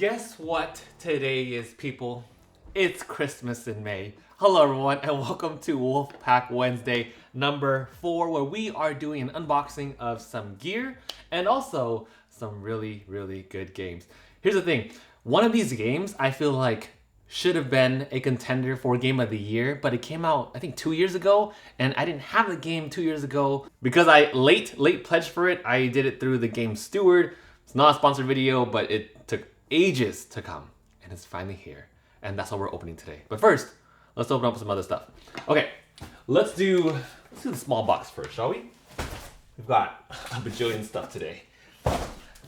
Guess what today is, people? It's Christmas in May. Hello everyone and welcome to Wolfpack Wednesday number 4, where we are doing an unboxing of some gear and also some really good games. Here's the thing, one of these games I feel like should have been a contender for Game of the Year, but it came out I think 2 years ago and I didn't have the game 2 years ago because I late pledged for it. I did it through the Game Steward. It's not a sponsored video, but it took ages to come and it's finally here, and that's what we're opening today. But first, let's open up some other stuff. Okay, let's do the small box first, shall we? We've got a bajillion stuff today.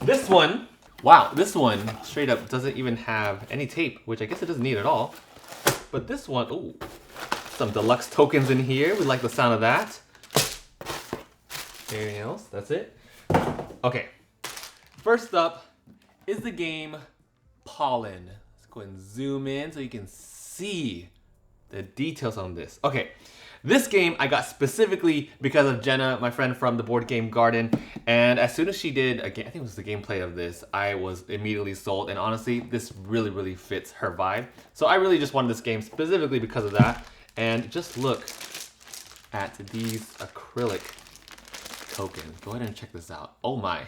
This one, wow, this one straight up doesn't even have any tape, which I guess it doesn't need at all. But this one, ooh, some deluxe tokens in here. We like the sound of that. Anything else? That's it. Okay, first up is the game Pollen. Let's go ahead and zoom in so you can see the details on this. Okay, this game I got specifically because of Jenna, my friend from the Board Game Garden, and as soon as she did, again, I think it was the gameplay of this, I was immediately sold, and honestly, this really fits her vibe. So I really just wanted this game specifically because of that, and just look at these acrylic tokens. Go ahead and check this out. Oh my.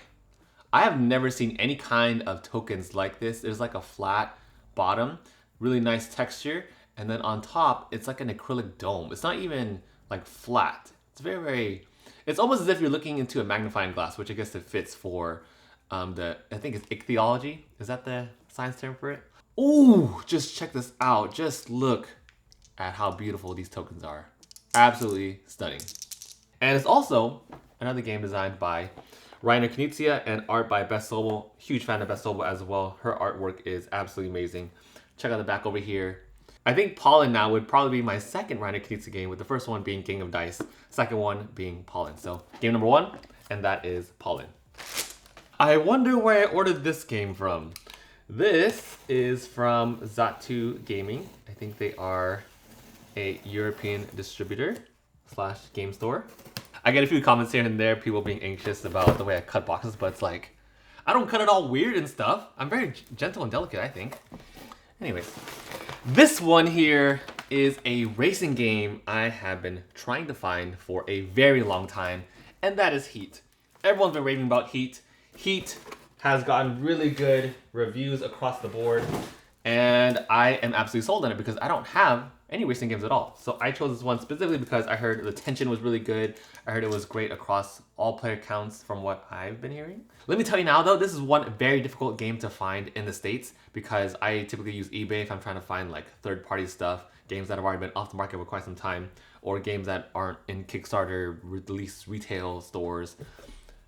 I have never seen any kind of tokens like this. There's like a flat bottom, really nice texture, and then on top, it's like an acrylic dome. It's not even like flat. It's very, it's almost as if you're looking into a magnifying glass, which I guess it fits for I think it's ichthyology. Is that the science term for it? Ooh, just check this out. Just look at how beautiful these tokens are. Absolutely stunning. And it's also another game designed by Rainer Knizia and art by Beth Sobel. Huge fan of Beth Sobel as well. Her artwork is absolutely amazing. Check out the back over here. I think Pollen now would probably be my second Rainer Knizia game, with the first one being King of Dice, second one being Pollen. So game number 1, and that is Pollen. I wonder where I ordered this game from. This is from Zatu Gaming. I think they are a European distributor / game store. I get a few comments here and there, people being anxious about the way I cut boxes, but it's like, I don't cut it all weird and stuff. I'm very gentle and delicate, I think. Anyways, this one here is a racing game I have been trying to find for a very long time, and that is Heat. Everyone's been raving about Heat. Heat has gotten really good reviews across the board, and I am absolutely sold on it because I don't have any racing games at all. So I chose this one specifically because I heard the tension was really good. I heard it was great across all player counts from what I've been hearing. Let me tell you now though, this is one very difficult game to find in the States because I typically use eBay if I'm trying to find like third-party stuff, games that have already been off the market for quite some time, or games that aren't in Kickstarter release retail stores,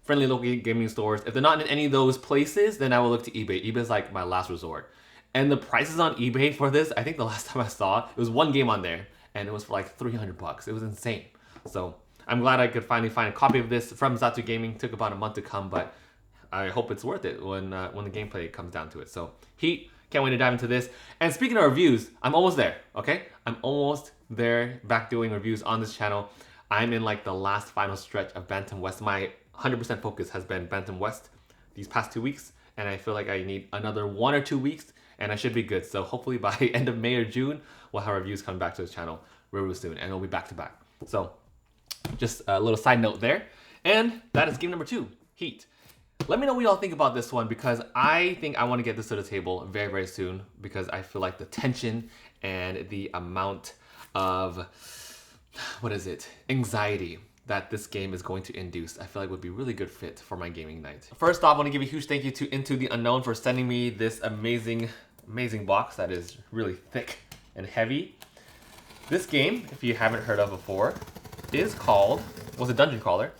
friendly local gaming stores. If they're not in any of those places, then I will look to eBay. eBay is like my last resort. And the prices on eBay for this, I think the last time I saw, it was one game on there, and it was for like 300 bucks. It was insane. So I'm glad I could finally find a copy of this from Zatu Gaming. It took about a month to come, but I hope it's worth it when the gameplay comes down to it. So Heat, can't wait to dive into this. And speaking of reviews, I'm almost there, okay? I'm almost there, back doing reviews on this channel. I'm in like the last final stretch of Bantam West. My 100% focus has been Bantam West these past 2 weeks, and I feel like I need another 1 or 2 weeks and I should be good. So hopefully by end of May or June, we'll have reviews coming back to this channel real soon, and it'll be back to back. So just a little side note there. And that is game number 2, Heat. Let me know what y'all think about this one, because I think I want to get this to the table very soon, because I feel like the tension and the amount of, anxiety that this game is going to induce, I feel like would be a really good fit for my gaming night. First off, I want to give a huge thank you to Into the Unknown for sending me this amazing box that is really thick and heavy. This game, if you haven't heard of before, is called, was a dungeon crawler.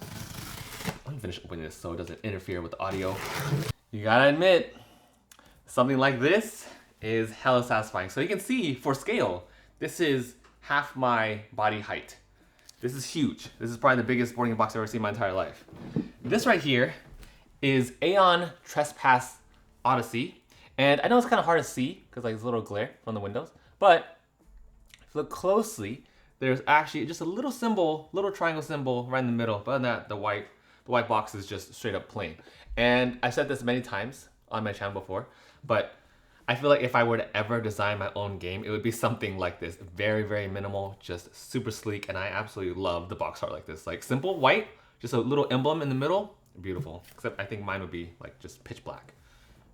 Let me finish opening this so it doesn't interfere with the audio. You gotta admit, something like this is hella satisfying. So you can see, for scale, this is half my body height. This is huge. This is probably the biggest board game box I've ever seen in my entire life. This right here is Aeon Trespass Odyssey. And I know it's kind of hard to see because like there's a little glare from the windows, but if you look closely, there's actually just a little symbol, little triangle symbol right in the middle. But other than that, the white box is just straight up plain. And I've said this many times on my channel before, but I feel like if I were to ever design my own game, it would be something like this. Very, very minimal, just super sleek, and I absolutely love the box art like this. Like simple, white, just a little emblem in the middle, beautiful. Except I think mine would be like just pitch black,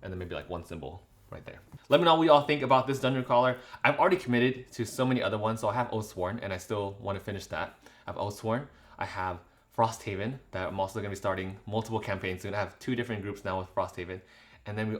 and then maybe like one symbol right there. Let me know what y'all think about this dungeon crawler. I've already committed to so many other ones, so I have Oathsworn, and I still want to finish that. I have Oathsworn, I have Frosthaven, that I'm also going to be starting multiple campaigns soon. I have 2 different groups now with Frosthaven. And then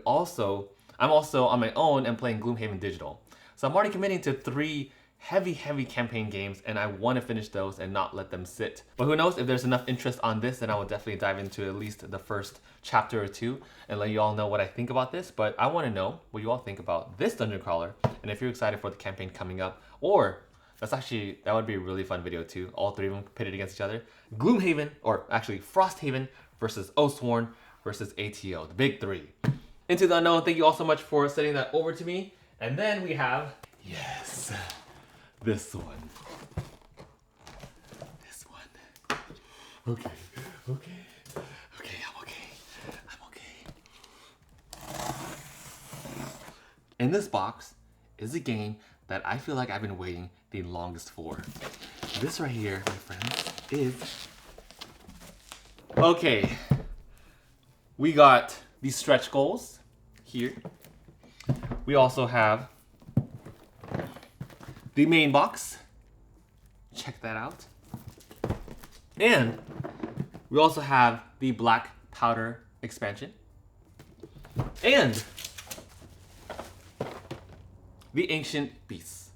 I'm also on my own and playing Gloomhaven Digital. So I'm already committing to 3 heavy campaign games, and I want to finish those and not let them sit. But who knows, if there's enough interest on this, then I will definitely dive into at least the first chapter or 2 and let you all know what I think about this. But I want to know what you all think about this dungeon crawler, and if you're excited for the campaign coming up, or that would be a really fun video too. All 3 of them pitted against each other. Gloomhaven, or actually Frosthaven versus Oathsworn versus ATO, the big 3. Into the Unknown, thank you all so much for sending that over to me. And then we have, yes, this one. This one. Okay, I'm okay. In this box is a game that I feel like I've been waiting the longest for. This right here, my friends, is... Okay. We got these stretch goals here. We also have the main box. Check that out. And we also have the black powder expansion. And the ancient beasts.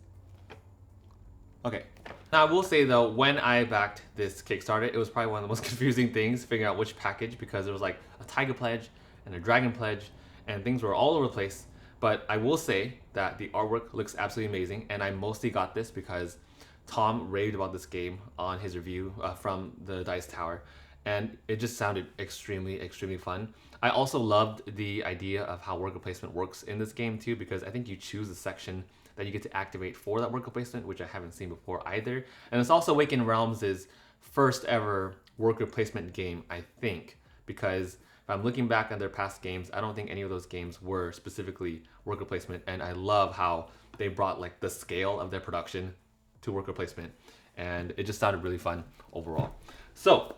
Okay. Now I will say though, when I backed this Kickstarter, it was probably one of the most confusing things figuring out which package, because there was like a tiger pledge and a dragon pledge and things were all over the place. But I will say that the artwork looks absolutely amazing, and I mostly got this because Tom raved about this game on his review from the Dice Tower, and it just sounded extremely fun. I also loved the idea of how worker placement works in this game too, because I think you choose a section that you get to activate for that worker placement, which I haven't seen before either. And it's also Awakened Realms' first ever worker placement game, I think, because if I'm looking back on their past games, I don't think any of those games were specifically worker placement, and I love how they brought like the scale of their production to worker placement, and it just sounded really fun overall. So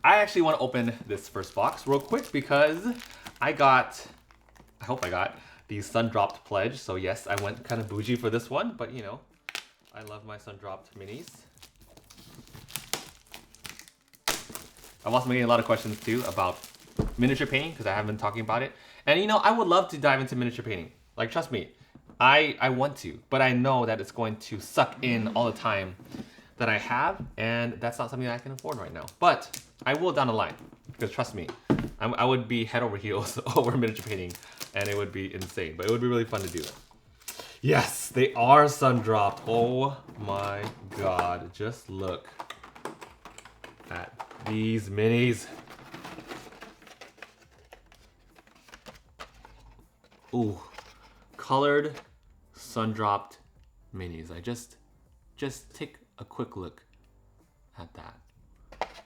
I actually want to open this first box real quick because I hope I got the Sun Dropped pledge. So yes, I went kind of bougie for this one, but you know, I love my Sun Dropped minis. I've also been getting a lot of questions too about miniature painting, because I haven't been talking about it. And you know, I would love to dive into miniature painting. Like, trust me, I want to, but I know that it's going to suck in all the time that I have, and that's not something that I can afford right now. But I will down the line, because trust me, I would be head over heels over miniature painting, and it would be insane, but it would be really fun to do. Yes, they are sun dropped. Oh my god, just look at these minis. Ooh, colored sun dropped minis. I just take a quick look at that.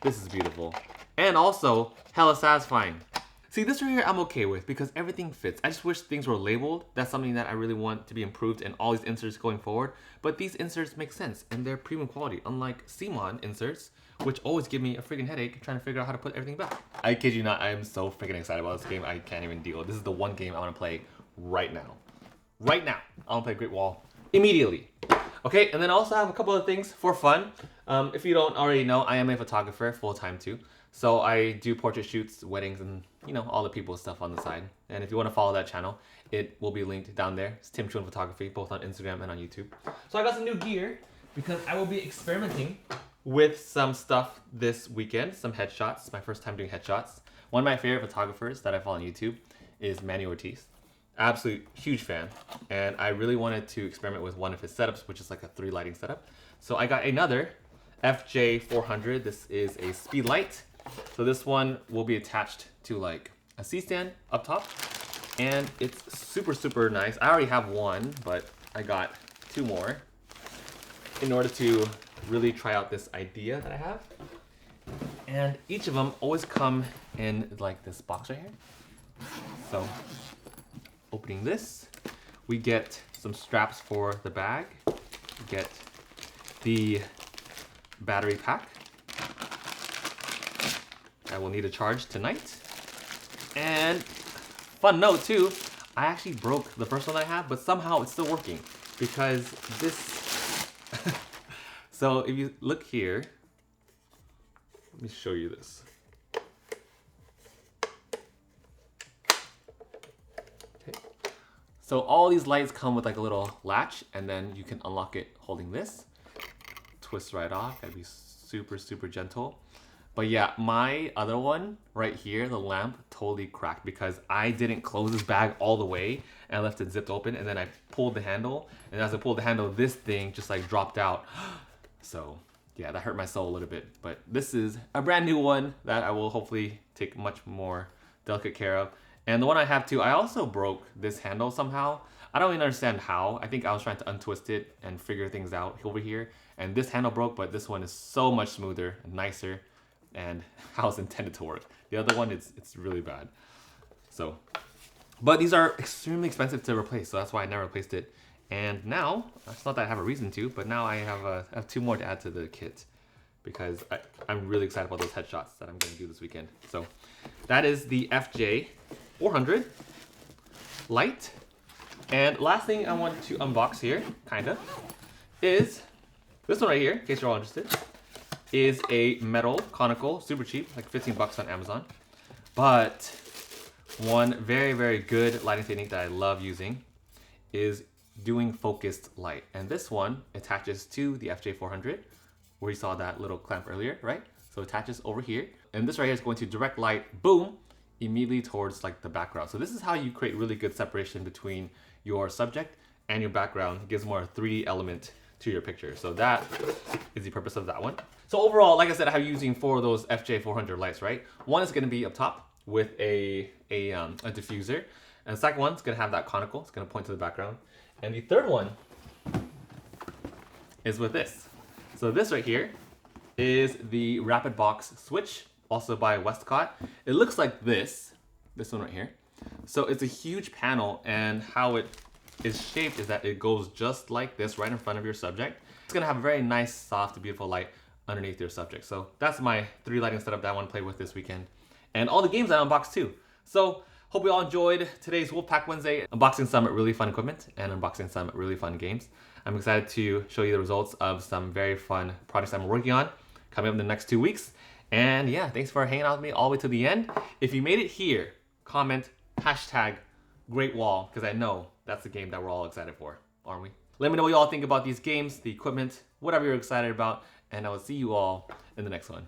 This is beautiful. And also hella satisfying. See, this right here I'm okay with because everything fits. I just wish things were labeled. That's something that I really want to be improved in all these inserts going forward. But these inserts make sense and they're premium quality, unlike CMON inserts, which always give me a freaking headache trying to figure out how to put everything back. I kid you not, I am so freaking excited about this game. I can't even deal. This is the one game I want to play right now. Right now, I want to play Great Wall immediately. Okay, and then I also have a couple of things for fun. If you don't already know, I am a photographer full-time too. So I do portrait shoots, weddings, and you know, all the people stuff on the side. And if you want to follow that channel, it will be linked down there. It's Tim Chuon Photography, both on Instagram and on YouTube. So I got some new gear because I will be experimenting with some stuff this weekend, some headshots. My first time doing headshots. One of my favorite photographers that I follow on YouTube is Manny Ortiz. Absolute huge fan. And I really wanted to experiment with one of his setups, which is like a 3 lighting setup. So I got another FJ400. This is a speed light. So this one will be attached to like a C-stand up top, and it's super, super nice. I already have one, but I got 2 more in order to really try out this idea that I have. And each of them always come in like this box right here. So opening this, we get some straps for the bag. We get the battery pack. I will need a charge tonight. And fun note too, I actually broke the first one I have, but somehow it's still working because this. So if you look here, let me show you this. Okay. So all these lights come with like a little latch, and then you can unlock it holding this. Twist right off. Gotta be super, super gentle. But yeah, my other one right here, the lamp, totally cracked because I didn't close this bag all the way and I left it zipped open, and then I pulled the handle, and as I pulled the handle, this thing just like dropped out. So yeah, that hurt my soul a little bit. But this is a brand new one that I will hopefully take much more delicate care of. And the one I have too, I also broke this handle somehow. I don't even understand how. I think I was trying to untwist it and figure things out over here. And this handle broke, but this one is so much smoother and nicer and how it's intended to work. The other one, it's really bad. So, but these are extremely expensive to replace, so that's why I never replaced it. And now, it's not that I have a reason to, but now I have 2 more to add to the kit because I'm really excited about those headshots that I'm gonna do this weekend. So that is the FJ 400 light. And last thing I want to unbox here, kinda, is this one right here, in case you're all interested. Is a metal conical, super cheap, like 15 bucks on Amazon. But one very, very good lighting technique that I love using is doing focused light. And this one attaches to the FJ400, where you saw that little clamp earlier, right? So it attaches over here. And this right here is going to direct light, boom, immediately towards like the background. So this is how you create really good separation between your subject and your background. It gives more a 3D element to your picture. So that is the purpose of that one. So overall, like I said, I have using 4 of those FJ400 lights, right? One is gonna be up top with a diffuser. And the second one's gonna have that conical. It's gonna point to the background. And the third one is with this. So this right here is the Rapid Box switch, also by Westcott. It looks like this one right here. So it's a huge panel, and how it is shaped is that it goes just like this right in front of your subject. It's gonna have a very nice, soft, beautiful light underneath your subject. So that's my 3 lighting setup that I want to play with this weekend. And all the games I unboxed too. So hope you all enjoyed today's Wolfpack Wednesday, unboxing some really fun equipment and unboxing some really fun games. I'm excited to show you the results of some very fun projects I'm working on coming up in the next 2 weeks. And yeah, thanks for hanging out with me all the way to the end. If you made it here, comment hashtag Great Wall, because I know that's the game that we're all excited for, aren't we? Let me know what you all think about these games, the equipment, whatever you're excited about, and I will see you all in the next one.